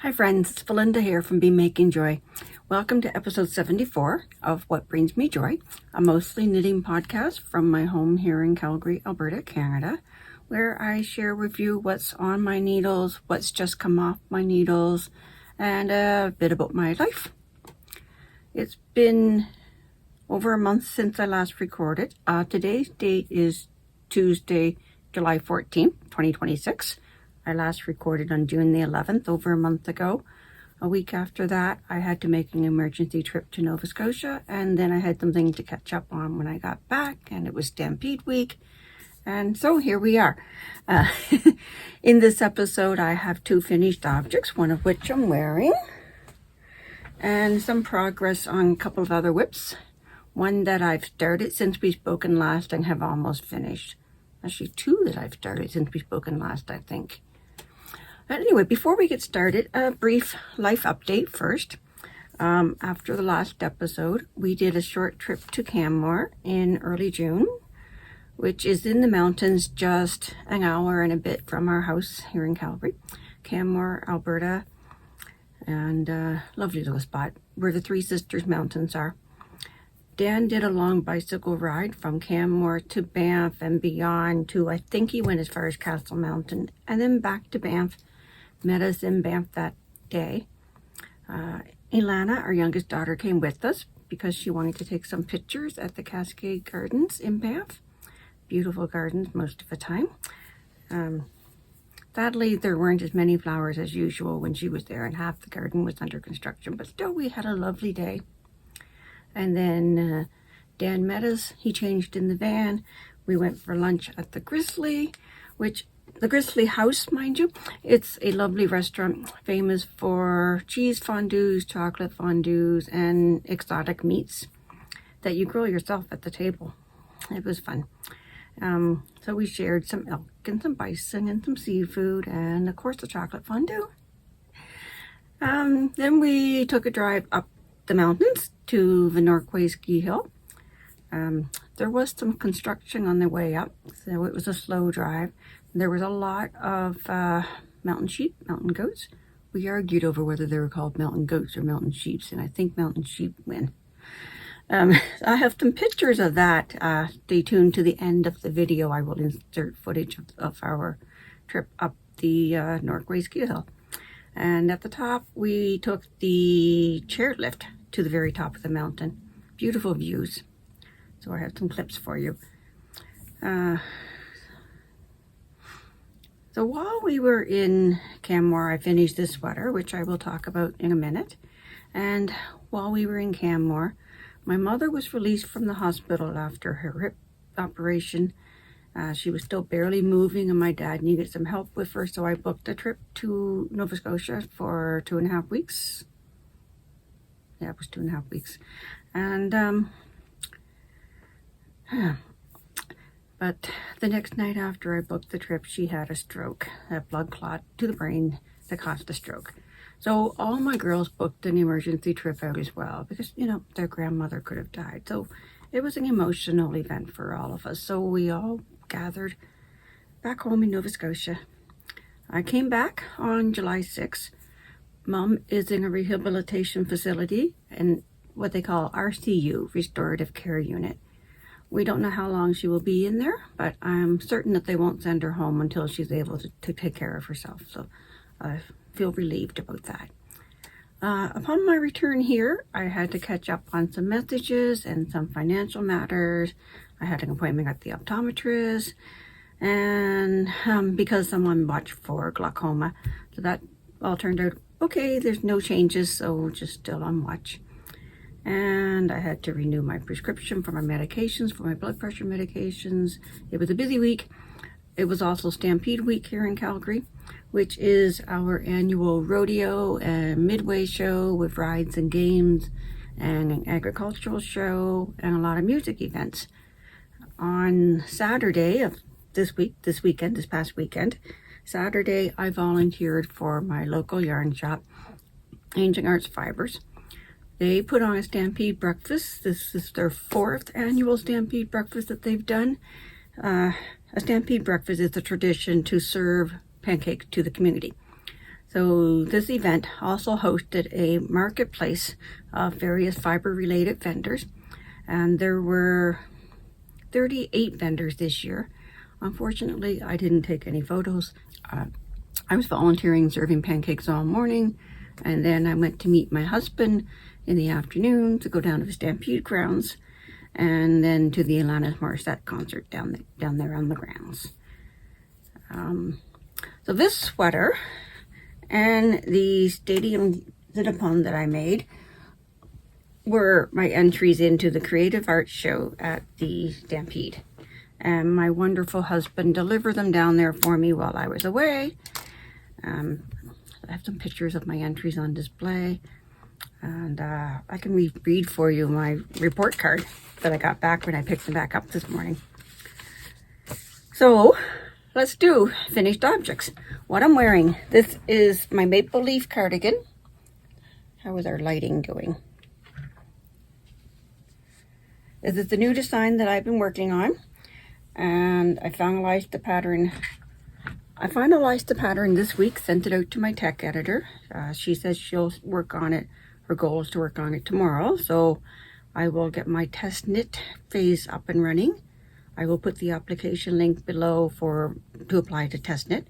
Hi friends, it's Belinda here from Be Making Joy. Welcome to episode 74 of What Brings Me Joy, a mostly knitting podcast from my home here in Calgary, Alberta, Canada, where I share with you what's on my needles, what's just come off my needles, and a bit about my life. It's been over a month since I last recorded. Today's date is Tuesday, July 14th, 2026. I last recorded on June the 11th, over a month ago. A week after that, I had to make an emergency trip to Nova Scotia, and then I had something to catch up on when I got back, and it was Stampede Week. And so here we are. In this episode, I have two finished objects, one of which I'm wearing, and some progress on a couple of other WIPs. One that I've started since we've spoken last and have almost finished. Actually, two that I've started since we've spoken last, I think. But anyway, before we get started, a brief life update first. After the last episode, we did a short trip to Canmore in early June, which is in the mountains just an hour and a bit from our house here in Calgary. Canmore, Alberta, and lovely little spot where the Three Sisters Mountains are. Dan did a long bicycle ride from Canmore to Banff and beyond to, I think he went as far as Castle Mountain, and then back to Banff. Met us in Banff that day. Ilana, our youngest daughter, came with us because she wanted to take some pictures at the Cascade Gardens in Banff. Beautiful gardens most of the time. Sadly, there weren't as many flowers as usual when she was there, and half the garden was under construction, but still we had a lovely day. And then Dan met us. He changed in the van. We went for lunch at the Grizzly, which the Grizzly House, mind you, it's a lovely restaurant famous for cheese fondues, chocolate fondues, and exotic meats that you grill yourself at the table. It was fun. So we shared some elk and some bison and some seafood and, of course, the chocolate fondue. Then we took a drive up the mountains to the Norquay ski hill. There was some construction on the way up, so it was a slow drive. There was a lot of mountain sheep, mountain goats. We argued over whether they were called mountain goats or mountain sheep, and I think mountain sheep win. I have some pictures of that. Stay tuned to the end of the video. I will insert footage of our trip up the Norquay ski hill. And at the top, we took the chairlift to the very top of the mountain. Beautiful views. So I have some clips for you. So while we were in Canmore, I finished this sweater, which I will talk about in a minute. And while we were in Canmore, my mother was released from the hospital after her hip operation. She was still barely moving, and my dad needed some help with her, so I booked a trip to Nova Scotia for 2.5 weeks. Yeah, it was 2.5 weeks. And but the next night after I booked the trip, she had a stroke, a blood clot to the brain that caused the stroke. So all my girls booked an emergency trip out as well because, you know, their grandmother could have died. So it was an emotional event for all of us. So we all gathered back home in Nova Scotia. I came back on July 6th. Mom is in a rehabilitation facility and what they call RCU, Restorative Care Unit. We don't know how long she will be in there, but I'm certain that they won't send her home until she's able to take care of herself. So I feel relieved about that. Upon my return here, I had to catch up on some messages and some financial matters. I had an appointment at the optometrist, and because I'm on watch for glaucoma. So that all turned out okay. There's no changes, so just still on watch. And I had to renew my prescription for my medications, for my blood pressure medications. It was a busy week. It was also Stampede Week here in Calgary, which is our annual rodeo and midway show with rides and games and an agricultural show and a lot of music events. On Saturday of this past weekend, Saturday, I volunteered for my local yarn shop, Ancient Arts Fibers. They put on a Stampede breakfast. This is their 4th annual Stampede breakfast that they've done. A Stampede breakfast is a tradition to serve pancakes to the community. So this event also hosted a marketplace of various fiber-related vendors, and there were 38 vendors this year. Unfortunately, I didn't take any photos. I was volunteering serving pancakes all morning, and then I went to meet my husband in the afternoon to go down to the Stampede grounds, and then to the Alanis Morissette concert down there on the grounds. So this sweater and the stadium zit-a-pun that I made were my entries into the creative arts show at the Stampede. And my wonderful husband delivered them down there for me while I was away. I have some pictures of my entries on display. And I can read for you my report card that I got back when I picked them back up this morning. So let's do finished objects. What I'm wearing, this is my Maple Leaf cardigan. How is our lighting going? This is the new design that I've been working on, and I finalized the pattern. This week, sent it out to my tech editor. She says she'll work on it. Her goal is to work on it tomorrow, so I will get my test knit phase up and running. I will put the application link below to apply to test knit.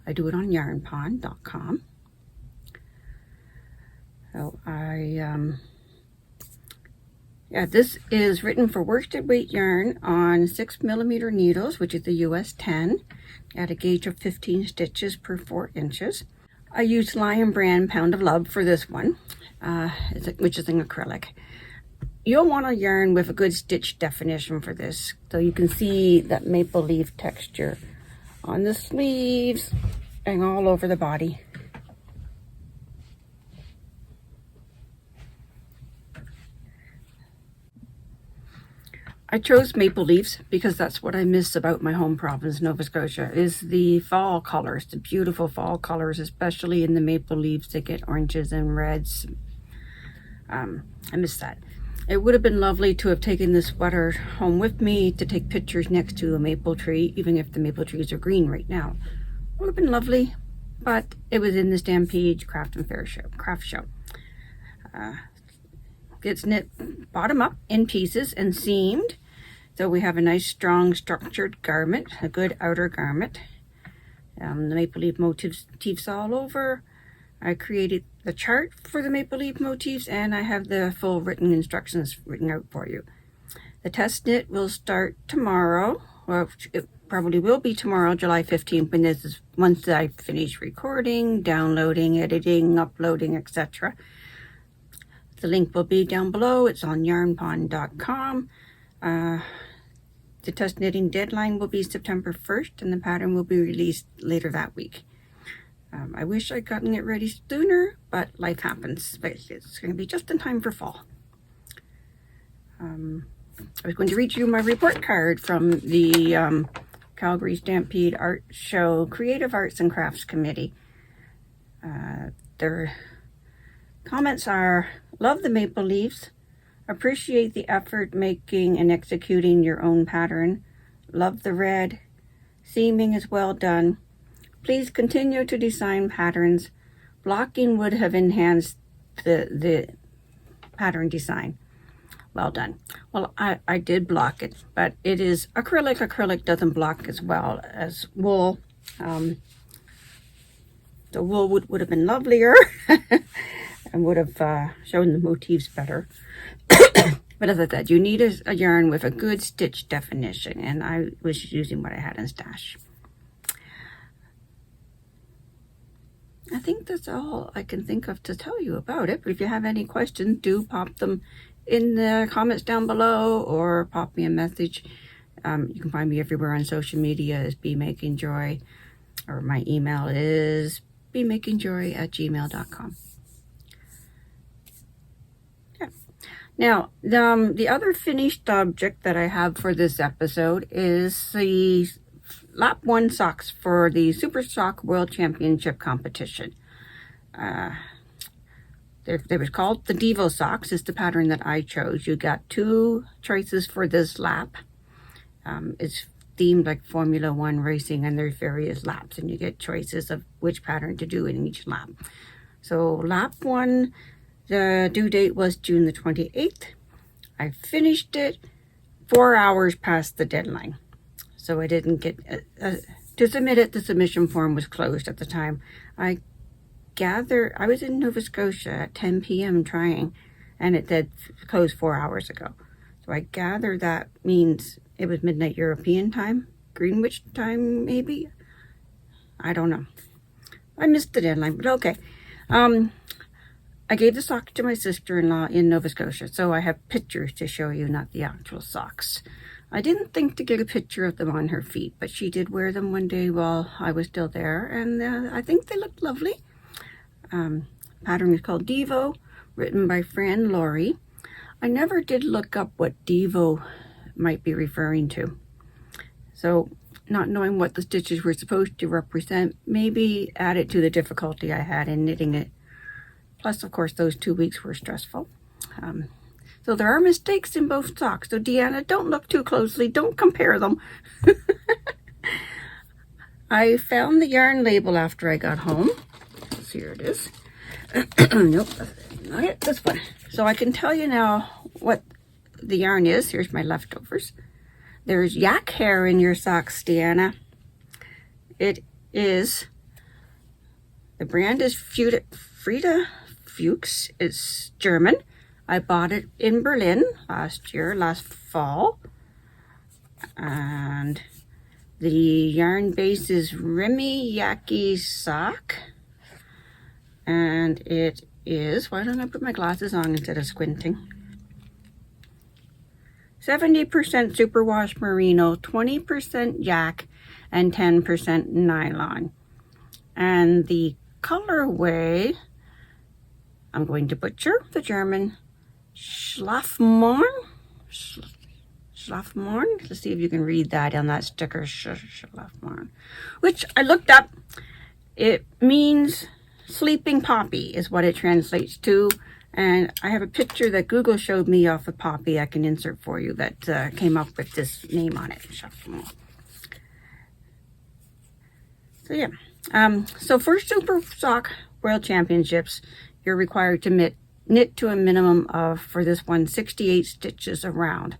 I do it on yarnpond.com. So this is written for worsted weight yarn on 6mm needles, which is the US 10, at a gauge of 15 stitches per 4 inches. I used Lion Brand Pound of Love for this one, which is an acrylic. You'll want a yarn with a good stitch definition for this, so you can see that maple leaf texture on the sleeves and all over the body. I chose maple leaves because that's what I miss about my home province, Nova Scotia, is the fall colors, the beautiful fall colors, especially in the maple leaves. They get oranges and reds. I miss that. It would have been lovely to have taken this sweater home with me to take pictures next to a maple tree, even if the maple trees are green right now. It would have been lovely, but it was in the Stampede craft show. It's knit bottom up in pieces and seamed. So we have a nice, strong, structured garment, a good outer garment. The maple leaf motifs all over. I created the chart for the maple leaf motifs, and I have the full written instructions written out for you. The test knit will start tomorrow. Well, it probably will be tomorrow, July 15th, once I finish recording, downloading, editing, uploading, etc. The link will be down below. It's on yarnpond.com. The test knitting deadline will be September 1st, and the pattern will be released later that week. I wish I'd gotten it ready sooner, but life happens. But it's going to be just in time for fall. I was going to read you my report card from the Calgary Stampede Art Show Creative Arts and Crafts Committee. Their comments are: love the maple leaves, appreciate the effort making and executing your own pattern, love the red, seaming is well done. Please continue to design patterns. Blocking would have enhanced the pattern design. Well done. Well, I did block it, but it is acrylic. Acrylic doesn't block as well as wool. The wool would have been lovelier and would have shown the motifs better. But as I said, you need a yarn with a good stitch definition, and I was using what I had in stash. I think that's all I can think of to tell you about it. But if you have any questions, do pop them in the comments down below or pop me a message. You can find me everywhere on social media as Be Making Joy, or my email is bemakingjoy@gmail.com. Yeah. Now, the other finished object that I have for this episode is the Lap 1 socks for the Super Sock World Championship competition. They were called the Devo socks, is the pattern that I chose. You got 2 choices for this lap. It's themed like Formula One racing, and there's various laps, and you get choices of which pattern to do in each lap. So lap 1, the due date was June the 28th. I finished it 4 hours past the deadline. So I didn't get, to submit it, the submission form was closed at the time. I was in Nova Scotia at 10 p.m. trying, and it said closed 4 hours ago. So I gather that means it was midnight European time, Greenwich time maybe? I don't know. I missed the deadline, but okay. I gave the sock to my sister-in-law in Nova Scotia, so I have pictures to show you, not the actual socks. I didn't think to get a picture of them on her feet, but she did wear them one day while I was still there, and I think they looked lovely. Pattern is called Devo, written by Fran Laurie. I never did look up what Devo might be referring to. So, not knowing what the stitches were supposed to represent, maybe added to the difficulty I had in knitting it. Plus, of course, those 2 weeks were stressful. So there are mistakes in both socks. So Deanna, don't look too closely. Don't compare them. I found the yarn label after I got home. So here it is. Nope, not it. This one. So I can tell you now what the yarn is. Here's my leftovers. There's yak hair in your socks, Deanna. It is, the brand is Frida Fuchs. It's German. I bought it in Berlin last fall. And the yarn base is Remy Yaki sock. And it is, why don't I put my glasses on instead of squinting? 70% superwash merino, 20% yak, and 10% nylon. And the colorway, I'm going to butcher the German, Schlafmorn. Let's see if you can read that on that sticker, Schlafmorn, which I looked up. It means sleeping poppy is what it translates to. And I have a picture that Google showed me off a poppy I can insert for you that came up with this name on it. So yeah. So for Super Sock World Championships, you're required to knit to a minimum of, for this one, 68 stitches around.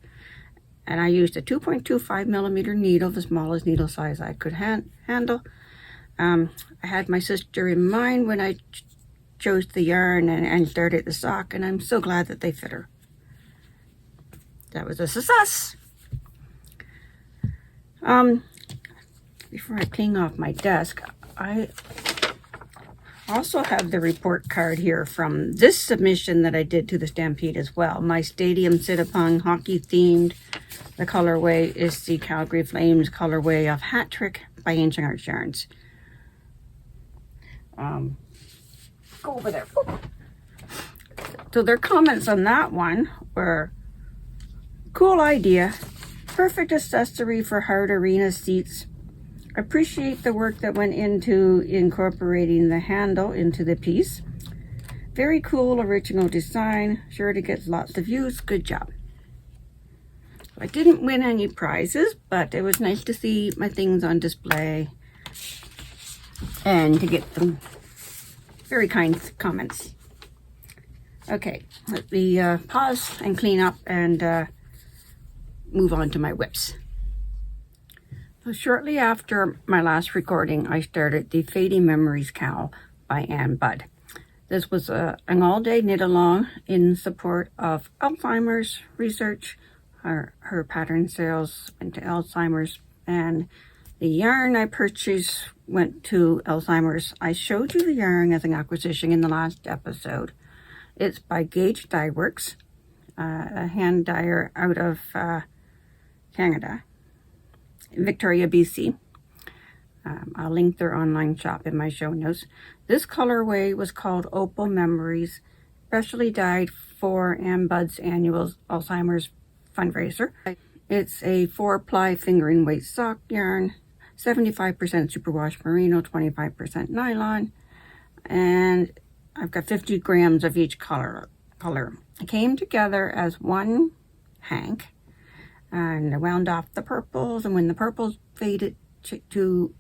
And I used a 2.25 millimeter needle, the smallest needle size I could handle. I had my sister in mind when I chose the yarn and started the sock, and I'm so glad that they fit her. That was a success. Before I clean off my desk, I also have the report card here from this submission that I did to the Stampede as well. My Stadium Sit-Upon hockey themed. The colorway is the Calgary Flames colorway of Hat Trick by Ancient Arts Yarns. Go over there. So their comments on that one were, cool idea, perfect accessory for hard arena seats. Appreciate the work that went into incorporating the handle into the piece. Very cool original design, sure to get lots of use, good job. I didn't win any prizes, but it was nice to see my things on display and to get them very kind comments. Okay, let me pause and clean up and move on to my WIPs. So shortly after my last recording, I started the Fading Memories Cowl by Ann Budd. This was an all-day knit-along in support of Alzheimer's research. Her pattern sales went to Alzheimer's, and the yarn I purchased went to Alzheimer's. I showed you the yarn as an acquisition in the last episode. It's by Gage Dye Works, a hand dyer out of Canada, Victoria, BC. I'll link their online shop in my show notes. This colorway was called Opal Memories, specially dyed for Ann Budd's annual Alzheimer's fundraiser. It's a 4-ply fingering weight sock yarn, 75% superwash merino, 25% nylon, and I've got 50 grams of each color. It came together as one hank, And I wound off the purples, and when the purples faded to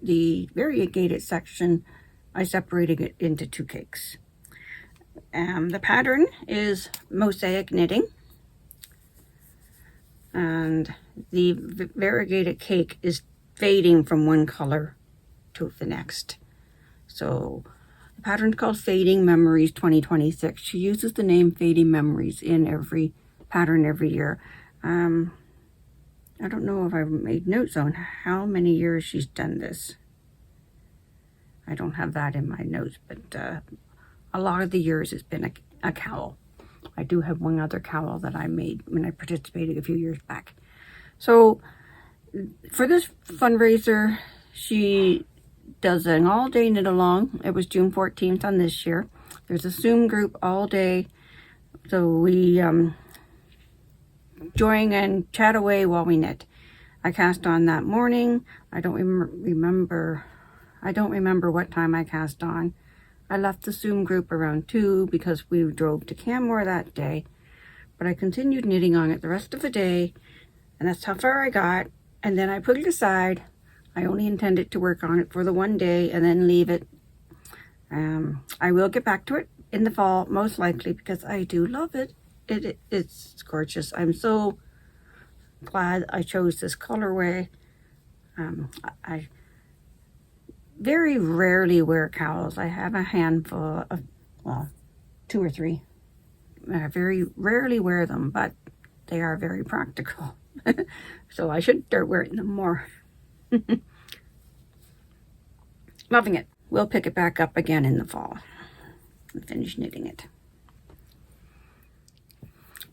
the variegated section, I separated it into 2 cakes. The pattern is mosaic knitting, and the variegated cake is fading from one color to the next. So the pattern is called Fading Memories 2026. She uses the name Fading Memories in every pattern every year. I don't know if I've made notes on how many years she's done this. I don't have that in my notes, but a lot of the years it's been a cowl. I do have one other cowl that I made when I participated a few years back. So for this fundraiser, she does an all-day knit along. It was June 14th on this year. There's a Zoom group all day. So we join and chat away while we knit. I cast on that morning. I don't remember what time I cast on. I left the Zoom group around 2 because we drove to Canmore that day. But I continued knitting on it the rest of the day, and that's how far I got. And then I put it aside. I only intended to work on it for the one day and then leave it. I will get back to it in the fall, most likely, because I do love it. It's gorgeous. I'm so glad I chose this colorway. I very rarely wear cowls. I have a handful of, well, 2 or 3. I very rarely wear them, but they are very practical. So I should start wearing them more. Loving it. We'll pick it back up again in the fall and finish knitting it.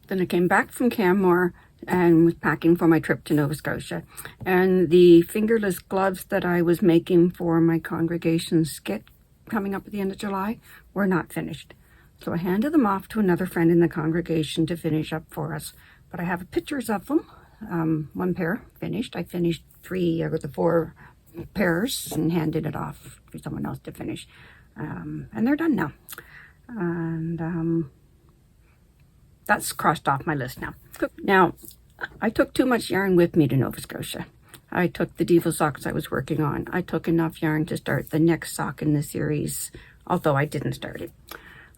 Then I came back from Canmore and was packing for my trip to Nova Scotia. And the fingerless gloves that I was making for my congregation skit coming up at the end of July were not finished. So I handed them off to another friend in the congregation to finish up for us. But I have pictures of them. 1 pair finished. I finished 3 out of the 4 pairs and handed it off for someone else to finish. And they're done now. And that's crossed off my list now. Now, I took too much yarn with me to Nova Scotia. I took the Devo socks I was working on. I took enough yarn to start the next sock in the series, although I didn't start it.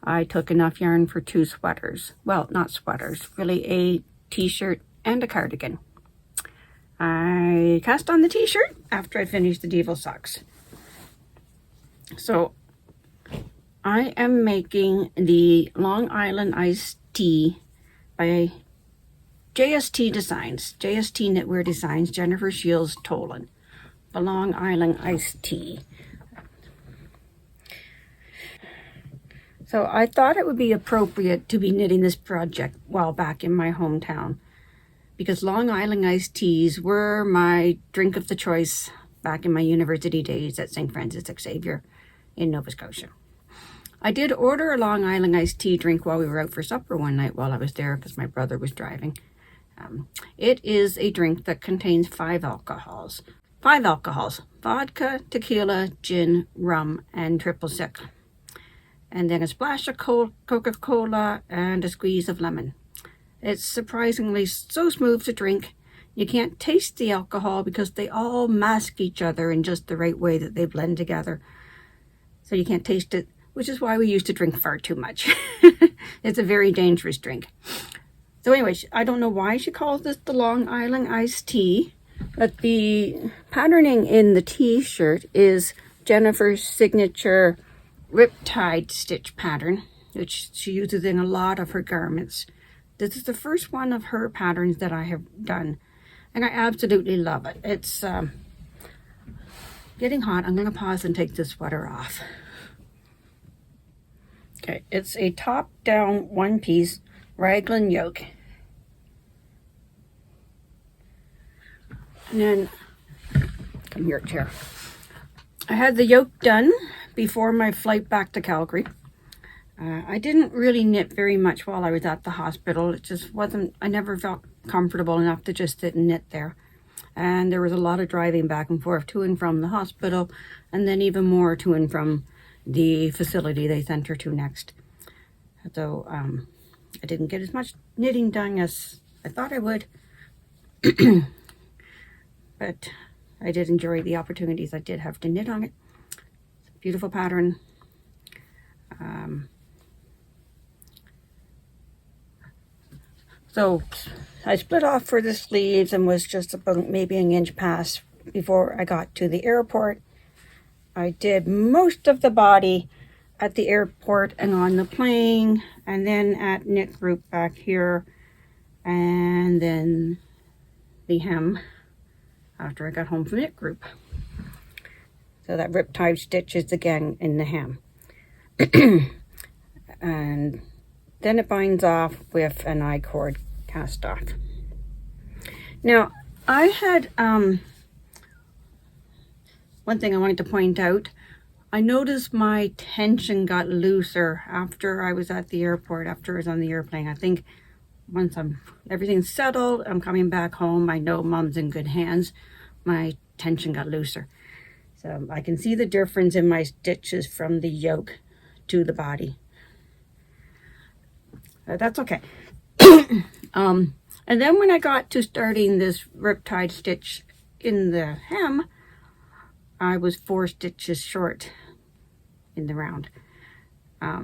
I took enough yarn for 2 sweaters. Well, not sweaters, really a t-shirt and a cardigan. I cast on the t-shirt after I finished the Devo socks. So I am making the Long Island Iced Tea by JST Designs, JST Knitwear Designs, Jennifer Shields Tolan, the Long Island Iced Tea. So I thought it would be appropriate to be knitting this project while back in my hometown, because Long Island iced teas were my drink of the choice back in my university days at St. Francis Xavier in Nova Scotia. I did order a Long Island iced tea drink while we were out for supper one night while I was there because my brother was driving. It is a drink that contains 5 alcohols. 5 alcohols: vodka, tequila, gin, rum, and triple sec. And then a splash of Coca-Cola and a squeeze of lemon. It's surprisingly so smooth to drink. You can't taste the alcohol because they all mask each other in just the right way that they blend together. So you can't taste it, which is why we used to drink far too much. It's a very dangerous drink. So anyway, I don't know why she calls this the Long Island Iced Tea, but the patterning in the t-shirt is Jennifer's signature riptide stitch pattern, which she uses in a lot of her garments. This is the first one of her patterns that I have done, and I absolutely love it. It's getting hot. I'm going to pause and take this sweater off. Okay, it's a top-down one-piece raglan yoke. And then, come here, chair. I had the yoke done before my flight back to Calgary. I didn't really knit very much while I was at the hospital. It just wasn't, I never felt comfortable enough to just sit and knit there. And there was a lot of driving back and forth to and from the hospital, and then even more to and from the facility they sent her to next. So I didn't get as much knitting done as I thought I would. But I did enjoy the opportunities I did have to knit on it. It's a beautiful pattern. So I split off for the sleeves and was just about maybe an inch past before I got to the airport. I did most of the body at the airport and on the plane, and then at knit group back here, and then the hem after I got home from knit group. So that riptide stitch is again in the hem. And then it binds off with an I-cord cast off. Now, I had one thing I wanted to point out. I noticed my tension got looser after I was at the airport, after I was on the airplane. I think once everything's settled, I'm coming back home, I know Mom's in good hands, my tension got looser. So I can see the difference in my stitches from the yoke to the body. That's okay. And then when I got to starting this riptide stitch in the hem, I was 4 stitches short in the round.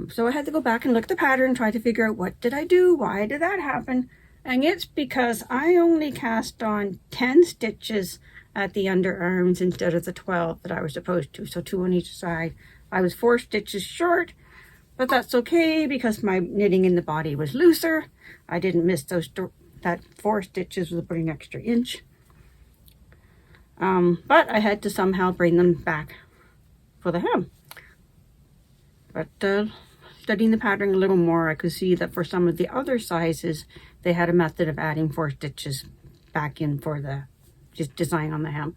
So I had to go back and look at the pattern, try to figure out what did I do, why did that happen? And it's because I only cast on 10 stitches at the underarms instead of the 12 that I was supposed to, so 2 on each side. I was 4 stitches short, but that's okay because my knitting in the body was looser. I didn't miss that 4 stitches with about an extra inch. But I had to somehow bring them back for the hem. But studying the pattern a little more, I could see that for some of the other sizes, they had a method of adding 4 stitches back in for the just design on the hem.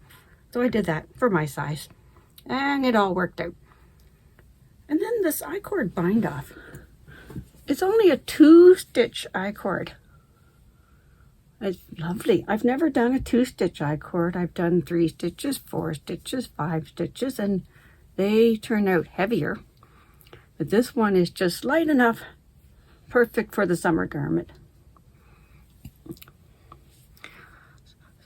So I did that for my size, and it all worked out. And then this I-cord bind off. It's only a 2-stitch I-cord. It's lovely. I've never done a 2-stitch I-cord. I've done 3 stitches, 4 stitches, 5 stitches, and they turn out heavier. But this one is just light enough, perfect for the summer garment.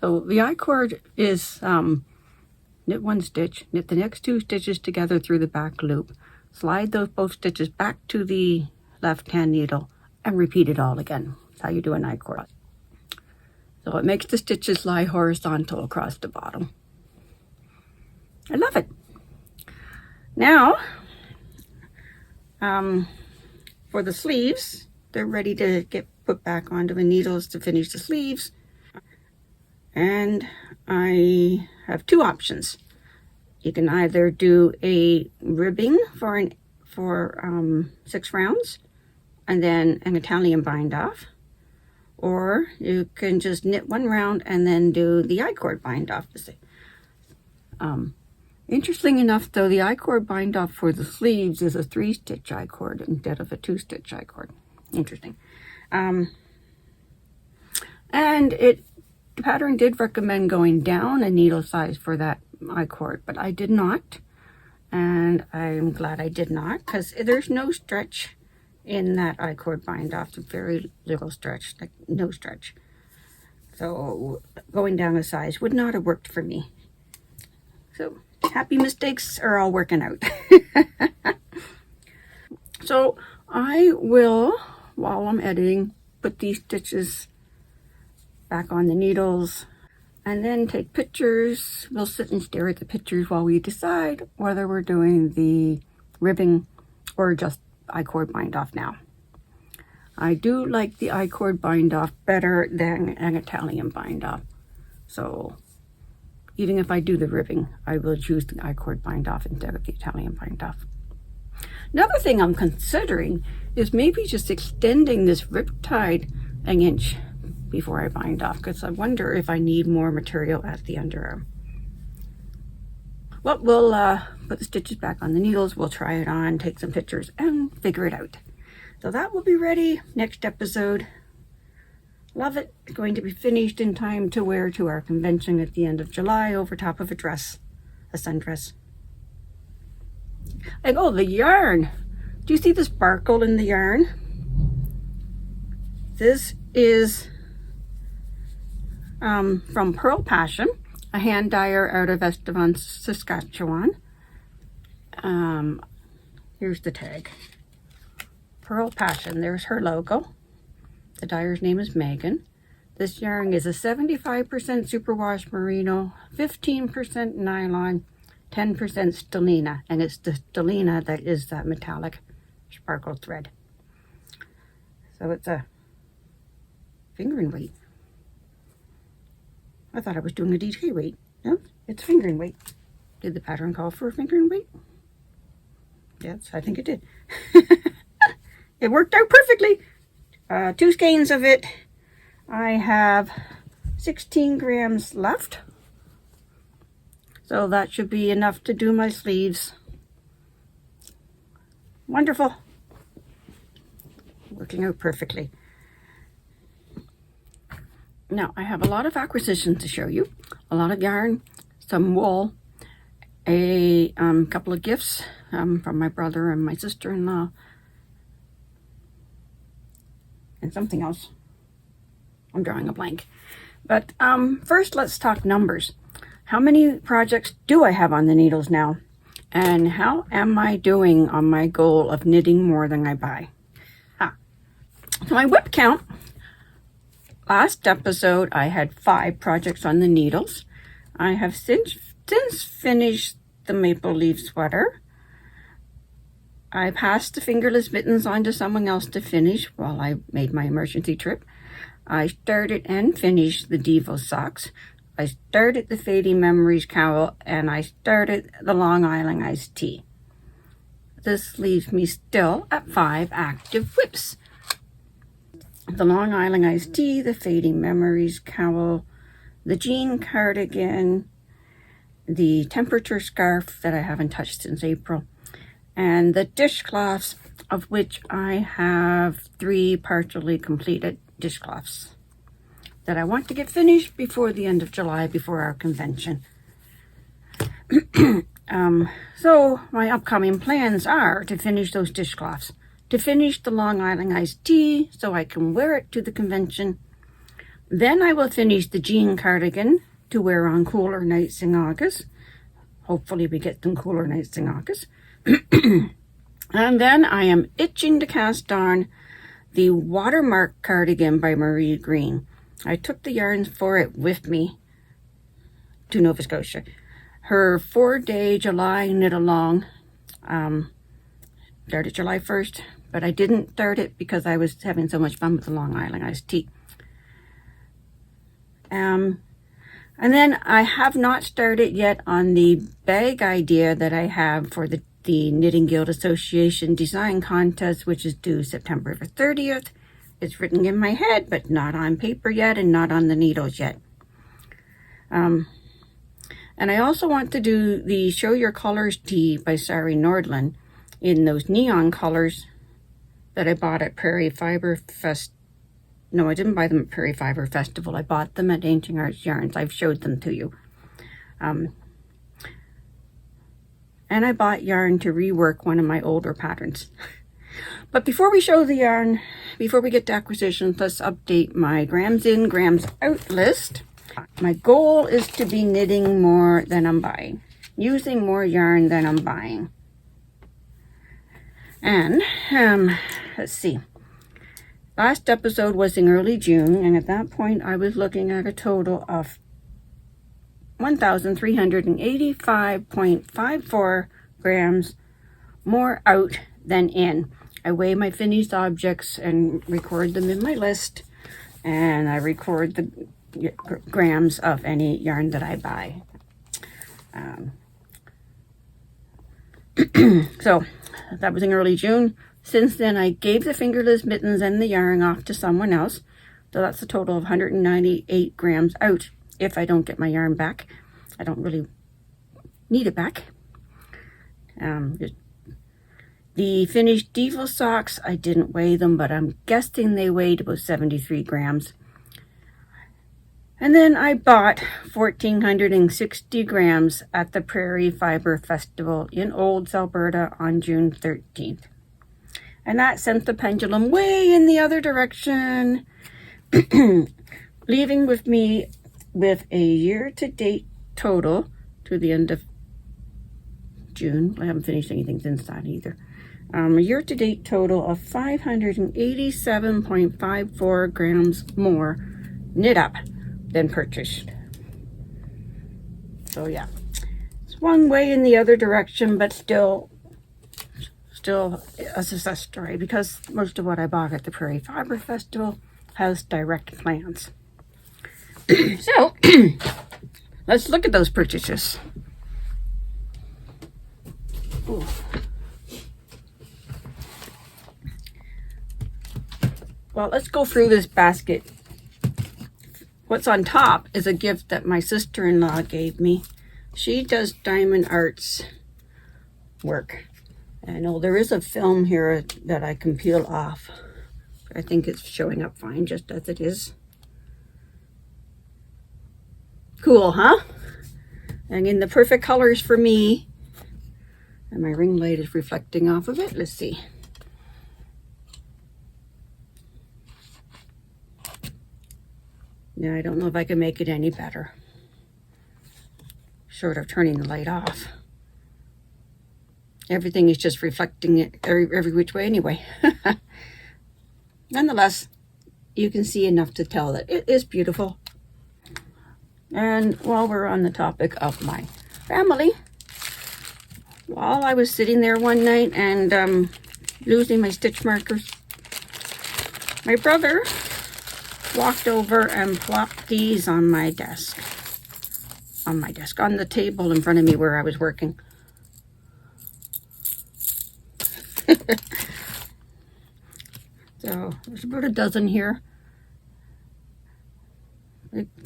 So the I-cord is knit 1 stitch, knit the next 2 stitches together through the back loop, slide those both stitches back to the left-hand needle, and repeat it all again. That's how you do an I-cord. So it makes the stitches lie horizontal across the bottom. I love it. Now, for the sleeves, they're ready to get put back onto the needles to finish the sleeves. And I have 2 options. You can either do a ribbing for 6 rounds and then an Italian bind off, or you can just knit 1 round and then do the I-cord bind off. Interesting enough though, the I-cord bind off for the sleeves is a 3-stitch I-cord instead of a 2-stitch I-cord. Interesting. And the pattern did recommend going down a needle size for that I-cord, but I did not. And I'm glad I did not, because there's no stretch in that I-cord bind off. Very little stretch, like no stretch. So going down a size would not have worked for me. So happy mistakes are all working out. So I will, while I'm editing, put these stitches back on the needles and then take pictures. We'll sit and stare at the pictures while we decide whether we're doing the ribbing or just I-cord bind off now. I do like the I-cord bind off better than an Italian bind off. So even if I do the ribbing, I will choose the I-cord bind off instead of the Italian bind off. Another thing I'm considering is maybe just extending this riptide an inch before I bind off, because I wonder if I need more material at the underarm. Well, we'll put the stitches back on the needles, we'll try it on, take some pictures, and figure it out. So that will be ready next episode. Love it. It's going to be finished in time to wear to our convention at the end of July over top of a dress, a sundress. And oh, the yarn. Do you see the sparkle in the yarn? This is from Pearl Passion, a hand dyer out of Estevan, Saskatchewan. Here's the tag. Pearl Passion, there's her logo. The dyer's name is Megan. This yarn is a 75% superwash merino, 15% nylon, 10% stellina, and it's the stellina that is that metallic sparkle thread. So it's a fingering weight. I thought I was doing a DK weight. No, it's fingering weight. Did the pattern call for a fingering weight? Yes, I think it did. It worked out perfectly. 2 skeins of it. I have 16 grams left. So that should be enough to do my sleeves. Wonderful. Working out perfectly. Now, I have a lot of acquisitions to show you. A lot of yarn, some wool, a couple of gifts from my brother and my sister-in-law, and something else. I'm drawing a blank. But first, let's talk numbers. How many projects do I have on the needles now? And how am I doing on my goal of knitting more than I buy? So my WIP count. Last episode, I had 5 projects on the needles. I have since finished the maple leaf sweater. I passed the fingerless mittens on to someone else to finish while I made my emergency trip. I started and finished the Devo socks. I started the Fading Memories cowl, and I started the Long Island iced tea. This leaves me still at 5 active WIPs. The Long Island iced tea, the Fading Memories cowl, the jean cardigan, the temperature scarf that I haven't touched since April, and the dishcloths, of which I have 3 partially completed dishcloths that I want to get finished before the end of July, before our convention. So my upcoming plans are to finish those dishcloths, to finish the Long Island iced tea so I can wear it to the convention. Then I will finish the jean cardigan to wear on cooler nights in August. Hopefully we get some cooler nights in August. And then I am itching to cast on the Watermark cardigan by Marie Green. I took the yarns for it with me to Nova Scotia. Her 4-day July knit along started July 1st, but I didn't start it because I was having so much fun with the Long Island iced tea. And then I have not started yet on the bag idea that I have for the Knitting Guild Association Design Contest, which is due September the 30th. It's written in my head, but not on paper yet and not on the needles yet. And I also want to do the Show Your Colors tee by Sari Nordland in those neon colors that I bought at Prairie Fiber Fest. No, I didn't buy them at Prairie Fiber Festival. I bought them at Ancient Arts Yarns. I've showed them to you. And I bought yarn to rework one of my older patterns. But before we show the yarn, before we get to acquisitions, let's update my grams in, grams out list. My goal is to be knitting more than I'm buying, using more yarn than I'm buying. And, let's see. Last episode was in early June, and at that point I was looking at a total of 1,385.54 grams more out than in. I weigh my finished objects and record them in my list, and I record the grams of any yarn that I buy. So that was in early June. Since then, I gave the fingerless mittens and the yarn off to someone else. So that's a total of 198 grams out if I don't get my yarn back. I don't really need it back. The finished Devo socks, I didn't weigh them, but I'm guessing they weighed about 73 grams. And then I bought 1,460 grams at the Prairie Fiber Festival in Olds, Alberta on June 13th. And that sent the pendulum way in the other direction, leaving with me with a year-to-date total to the end of June. I haven't finished anything since that either. A year-to-date total of 587.54 grams more knit up than purchased. So yeah, it's one way in the other direction, but still a success story, because most of what I bought at the Prairie Fiber Festival has direct plans. So let's look at those purchases. Ooh. Well, let's go through this basket. What's on top is a gift that my sister-in-law gave me. She does diamond arts work. I know there is a film here that I can peel off. I think it's showing up fine just as it is. Cool, huh? And in the perfect colors for me. And my ring light is reflecting off of it. Let's see. Yeah, I don't know if I can make it any better. Short of turning the light off. Everything is just reflecting it every which way anyway. Nonetheless, you can see enough to tell that it is beautiful. And while we're on the topic of my family, while I was sitting there one night and losing my stitch markers, my brother walked over and plopped these on my desk. On the table in front of me where I was working. So there's about a dozen here.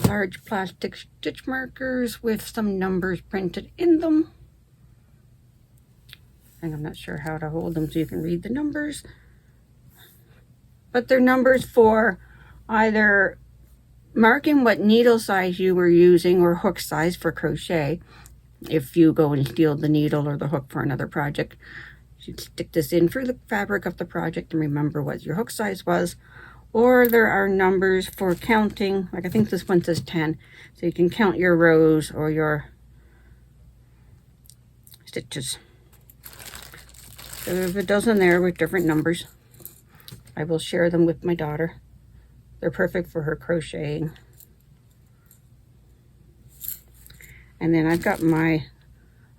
Large plastic stitch markers with some numbers printed in them. And I'm not sure how to hold them so you can read the numbers. But they're numbers for either marking what needle size you were using or hook size for crochet. If you go and steal the needle or the hook for another project, you'd stick this in through the fabric of the project and remember what your hook size was. Or there are numbers for counting, like I think this one says 10, so you can count your rows or your stitches. So there's a dozen there with different numbers. I will share them with my daughter. They're perfect for her crocheting. And then I've got my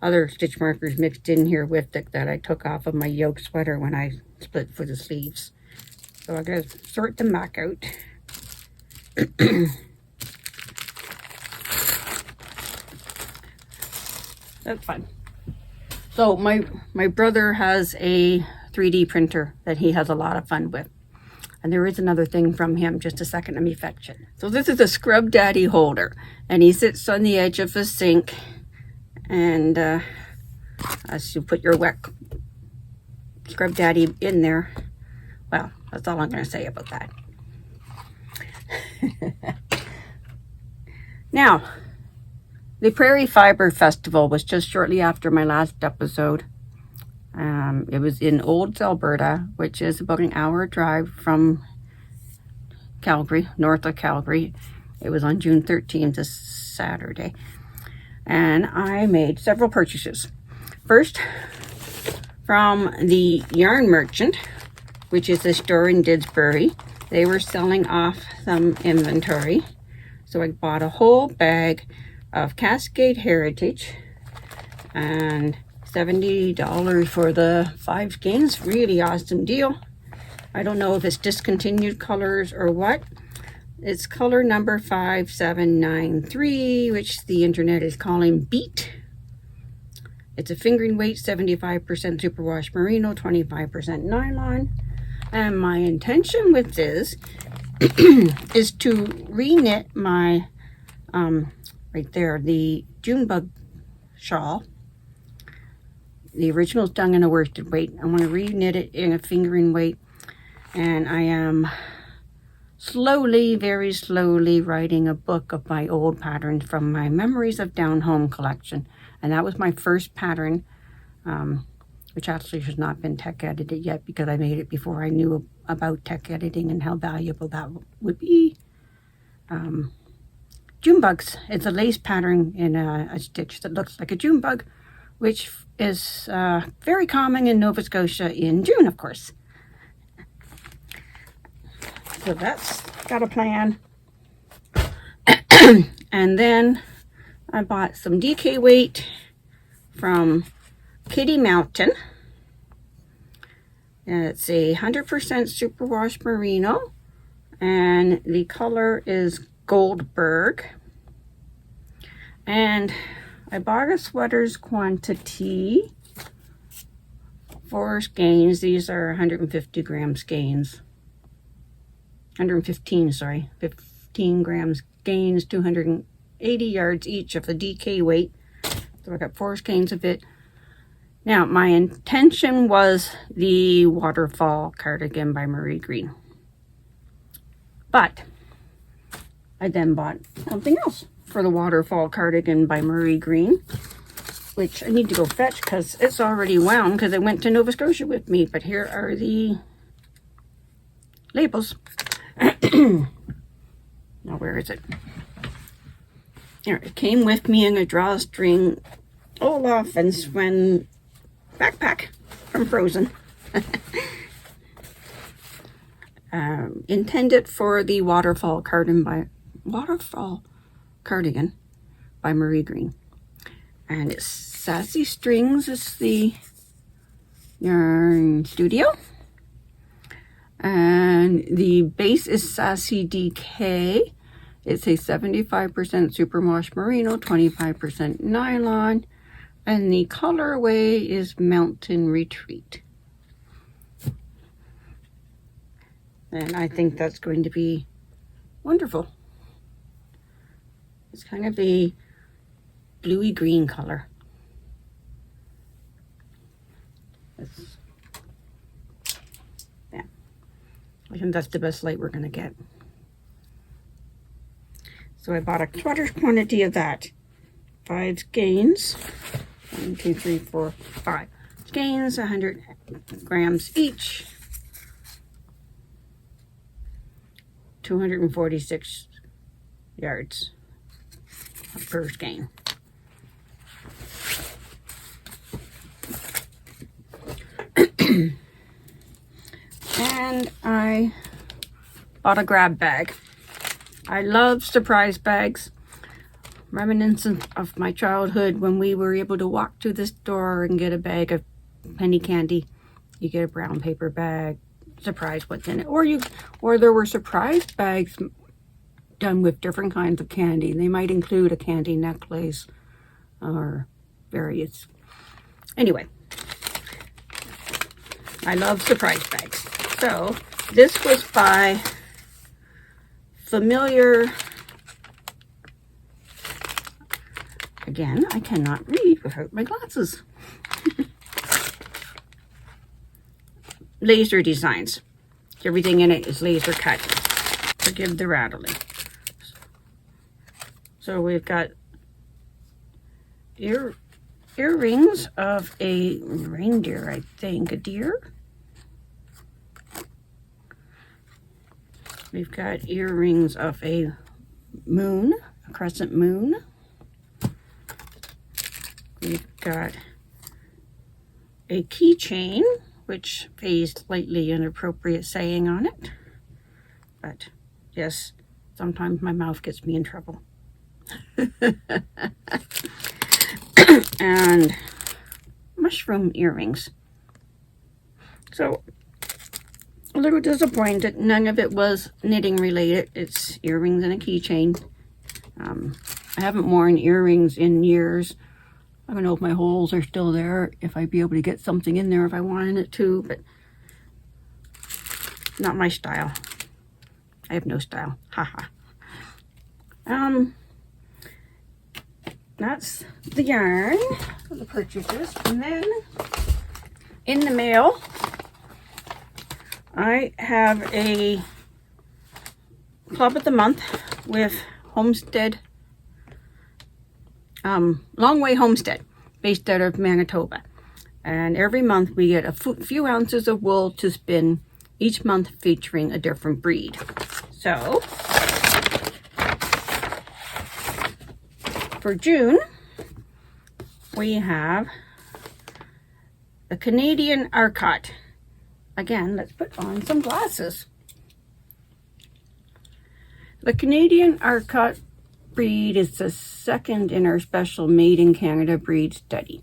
other stitch markers mixed in here with it that I took off of my yoke sweater when I split for the sleeves. So I'm going to sort them back out. That's fun. So my brother has a 3D printer that he has a lot of fun with. And there is another thing from him. Just a second, let me fetch it. So this is a Scrub Daddy holder. And he sits on the edge of the sink. And as you put your wet Scrub Daddy in there, well, that's all I'm going to say about that. Now, the Prairie Fiber Festival was just shortly after my last episode. It was in Olds, Alberta, which is about an hour drive from Calgary, north of Calgary. It was on June 13th, a Saturday. And I made several purchases. First, from the Yarn Merchant, which is a store in Didsbury. They were selling off some inventory. So I bought a whole bag of Cascade Heritage and $70 for the 5 skeins. Really awesome deal. I don't know if it's discontinued colors or what. It's color number 5793, which the internet is calling Beat. It's a fingering weight, 75% superwash merino, 25% nylon. And my intention with this is to re-knit my, right there, the Junebug shawl. The original is done in a worsted weight. I want to re-knit it in a fingering weight. And I am slowly, very slowly writing a book of my old patterns from my Memories of Down Home collection. And that was my first pattern, which actually has not been tech edited yet because I made it before I knew about tech editing and how valuable that would be. June bugs. It's a lace pattern in a stitch that looks like a June bug, which is very common in Nova Scotia in June, of course. So that's got a plan. And then I bought some DK weight from Kitty Mountain. And it's a 100% superwash merino. And the color is Goldberg. And I bought a sweaters quantity for skeins. These are 150 gram skeins. 115, sorry. 15 grams skeins, 280 yards each of the DK weight. So I got 4 skeins of it. Now, my intention was the Waterfall Cardigan by Marie Green. But I then bought something else for the Waterfall Cardigan by Marie Green, which I need to go fetch because it's already wound because it went to Nova Scotia with me. But here are the labels. Now, where is it? Here, it came with me in a drawstring Olaf and Sven backpack from Frozen. Intended for the Waterfall Cardigan by Marie Green. And it's Sassy Strings is the yarn studio. And the base is Sassy DK. It's a 75% superwash merino, 25% nylon. And the colorway is Mountain Retreat. And I think that's going to be wonderful. It's kind of a bluey green color. Yeah. I think that's the best light we're going to get. So I bought a sweater quantity of that. 5 skeins. 1, 2, 3, 4, 5 skeins, 100 grams each. 246 yards per skein. And I bought a grab bag. I love surprise bags. Reminiscent of my childhood when we were able to walk to the store and get a bag of penny candy. You get a brown paper bag, surprise what's in it. Or there were surprise bags done with different kinds of candy. They might include a candy necklace or various. Anyway, I love surprise bags. So this was by Familiar. Again, I cannot read without my glasses. Laser Designs. Everything in it is laser cut. Forgive the rattling. So we've got earrings of a reindeer, I think, a deer. We've got earrings of a moon, a crescent moon. We've got a keychain, which pays slightly inappropriate saying on it. But yes, sometimes my mouth gets me in trouble. And mushroom earrings. So, a little disappointed. None of it was knitting related. It's earrings and a keychain. I haven't worn earrings in years. I don't know if my holes are still there, if I'd be able to get something in there if I wanted it to, but not my style. I have no style. Haha. That's the yarn for the purchases. And then in the mail, I have a club of the month with Homestead, Long Way Homestead, based out of Manitoba. And every month we get a few ounces of wool to spin, each month featuring a different breed. So For June, we have the Canadian Arcot. Again, let's put on some glasses. The Canadian Arcot breed is the second in our special Made in Canada breed study.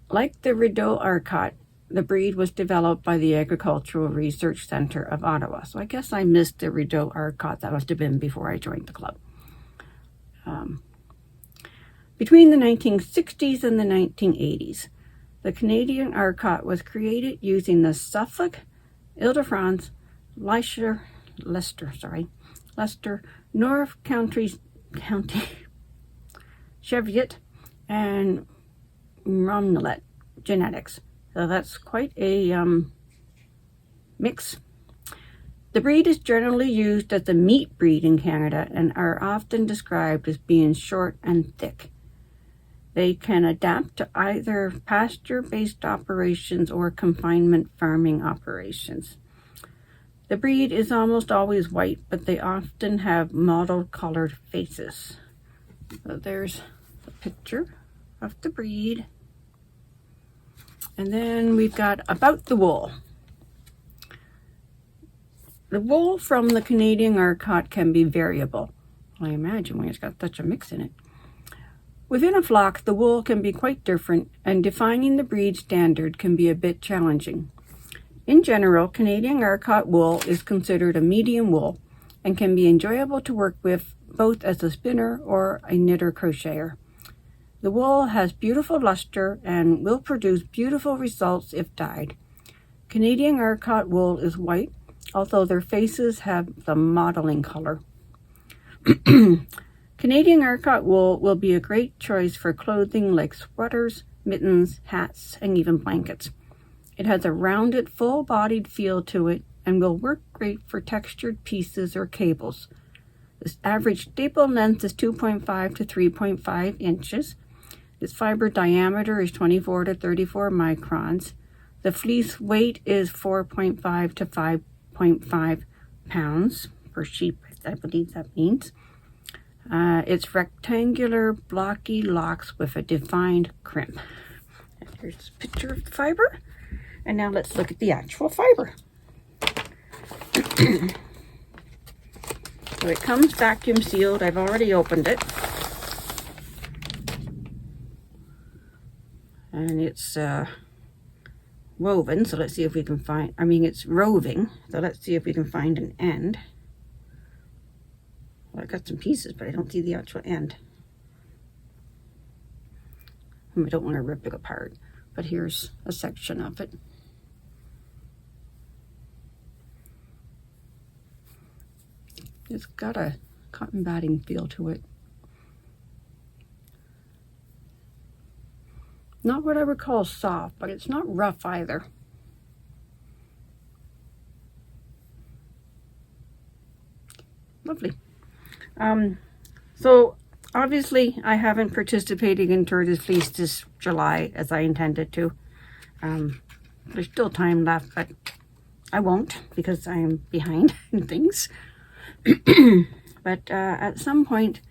Like the Rideau Arcot, the breed was developed by the Agricultural Research Centre of Ottawa. So I guess I missed the Rideau Arcot. That must have been before I joined the club. Between the 1960s and the 1980s, the Canadian Arcot was created using the Suffolk, Ile-de-France, Leicester, North County, Cheviot, and Romnelet genetics. So that's quite a mix. The breed is generally used as a meat breed in Canada and are often described as being short and thick. They can adapt to either pasture-based operations or confinement farming operations. The breed is almost always white, but they often have mottled colored faces. So there's a picture of the breed. And then we've got about the wool. The wool from the Canadian Arcot can be variable. I imagine when it's got such a mix in it. Within a flock, the wool can be quite different, and defining the breed standard can be a bit challenging. In general, Canadian Arcot wool is considered a medium wool and can be enjoyable to work with both as a spinner or a knitter crocheter. The wool has beautiful luster and will produce beautiful results if dyed. Canadian Arcot wool is white, although their faces have the mottling color. Canadian Arcot wool will be a great choice for clothing like sweaters, mittens, hats, and even blankets. It has a rounded, full-bodied feel to it and will work great for textured pieces or cables. This average staple length is 2.5 to 3.5 inches. Its fiber diameter is 24 to 34 microns. The fleece weight is 4.5 to 5.5 pounds per sheep, I believe that means. It's rectangular, blocky locks with a defined crimp. And here's a picture of the fiber. And now let's look at the actual fiber. So it comes vacuum sealed. I've already opened it. And it's woven, so let's see if we can find, it's roving, so let's see if we can find an end. Well, I got some pieces, but I don't see the actual end. I don't want to rip it apart, but here's a section of it. It's got a cotton batting feel to it. Not what I would call soft, but it's not rough either. Lovely. So obviously I haven't participated in Tortoise Fleece this July as I intended to. There's still time left, but I won't because I am behind in things. But at some point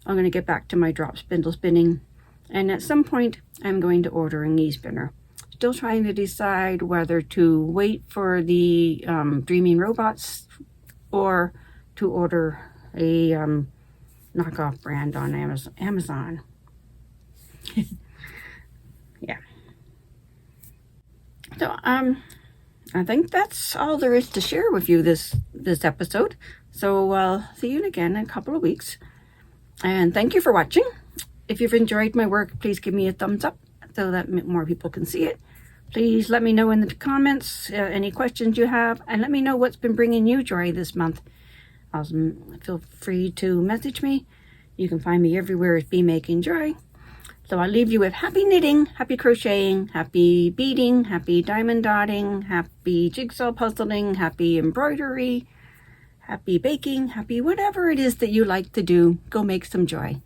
I'm going to get back to my drop spindle spinning, and at some point I'm going to order a knee spinner. Still trying to decide whether to wait for the Dreaming Robots or to order a knockoff brand on Amazon. Yeah. So I think that's all there is to share with you this episode. So I'll see you again in a couple of weeks. And thank you for watching. If you've enjoyed my work, please give me a thumbs up so that more people can see it. Please let me know in the comments any questions you have, and let me know what's been bringing you joy this month. Feel free to message me. You can find me everywhere as Be Making Joy. So I'll leave you with happy knitting, happy crocheting, happy beading, happy diamond dotting, happy jigsaw puzzling, happy embroidery, happy baking, happy whatever it is that you like to do. Go make some joy.